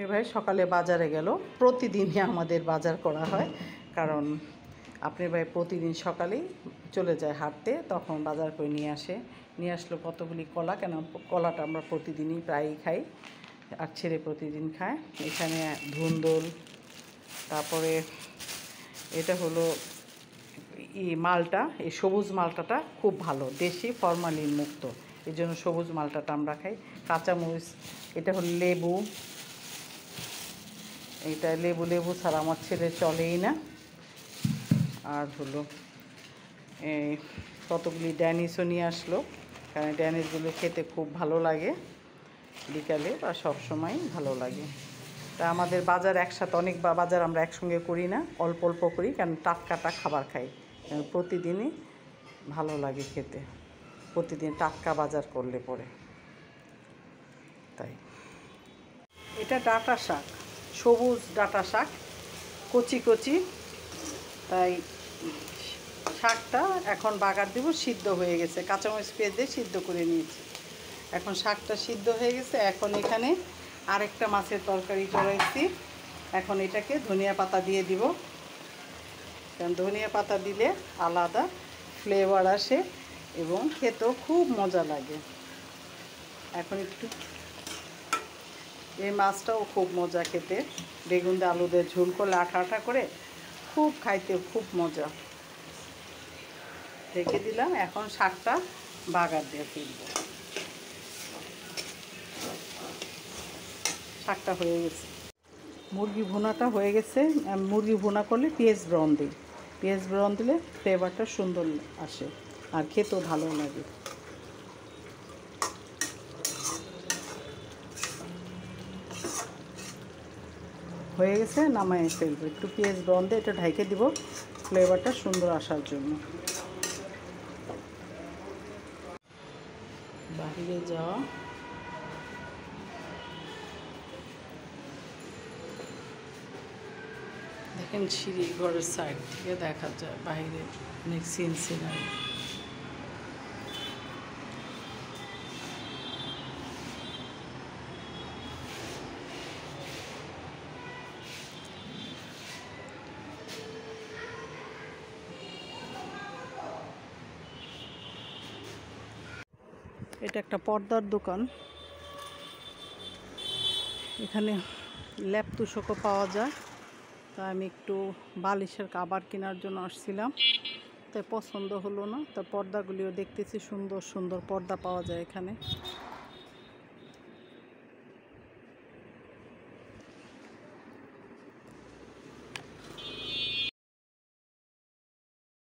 এ ভাই সকালে বাজারে গেল। প্রতিদিনই আমাদের বাজার করা হয়, কারণ আপনার ভাই প্রতিদিন সকালেই চলে যায় হাঁটতে, তখন বাজার করে নিয়ে আসলো কতগুলি কলা। কেন কলাটা আমরা প্রতিদিনই প্রায়ই খাই, আর ছেলে প্রতিদিন খায়। এখানে ধুন্দুল, তারপরে এটা হলো মালটা, এই সবুজ মালটাটা খুব ভালো, দেশি ফরমালিন মুক্ত, এই জন্য সবুজ মালটাটা আমরা খাই। কাঁচামরিচ, এটা হলো লেবু, এটা লেবু ছাড়া আমার ছেলে চলেই না। আর হলো এই কতগুলি ড্যানিশও নিয়ে আসলো, কারণ ড্যানিশগুলো খেতে খুব ভালো লাগে বিকালে বা সব সময় ভালো লাগে। তা আমাদের বাজার একসাথে অনেক বাজার আমরা একসঙ্গে করি না, অল্প অল্প করি, কারণ টাটকাটা খাবার খাই। প্রতিদিনই ভালো লাগে খেতে, প্রতিদিন টাটকা বাজার করলে পরে। তাই এটা ডাঁটা শাক, সবুজ ডাঁটা শাক, কচি কচি। তাই শাকটা এখন বাগার দিব, সিদ্ধ হয়ে গেছে, কাঁচামরিচ পেঁয়াজ দিয়ে সিদ্ধ করে নিয়েছি। এখন শাকটা সিদ্ধ হয়ে গেছে। এখন এখানে আরেকটা মাছের তরকারি করাইছি। এখন এটাকে ধনিয়া পাতা দিয়ে দিব, কারণ ধনিয়া পাতা দিলে আলাদা ফ্লেভার আসে এবং খেতেও খুব মজা লাগে। এখন একটু এই মাছটাও খুব মজা খেতে, বেগুন দিয়ে আলু দিয়ে ঝোল করলে আঠা আঠা করে খুব খাইতে খুব মজা। রেখে দিলাম, এখন শাকটা বাগার দিয়ে ফেলব। শাকটা হয়ে গেছে, মুরগি ভুনাটা হয়ে গেছে। মুরগি ভুনা করলে পেঁয়াজ ব্রাউন দিই, পেঁয়াজ ব্রাউন দিলে ফ্লেভারটা সুন্দর আসে আর খেতেও ভালো লাগে। হয়ে গেছে, নামায় ফেলবো। একটু পেঁয়াজ ব্রাউন দিয়ে এটা ঢাইকে দিব, ফ্লেভারটা সুন্দর আসার জন্য। বাইরে যাওয়া, দেখেন সিঁড়ি ঘরের সাইড থেকে দেখা যায় বাইরে অনেক সিনারি। এটা একটা পর্দার দোকান, এখানে ল্যাপ তুষকও পাওয়া যায়। তা আমি একটু বালিশের কাবার কেনার জন্য আসছিলাম, তাই পছন্দ হলো না। তা পর্দাগুলিও দেখতেছি, সুন্দর সুন্দর পর্দা পাওয়া যায় এখানে।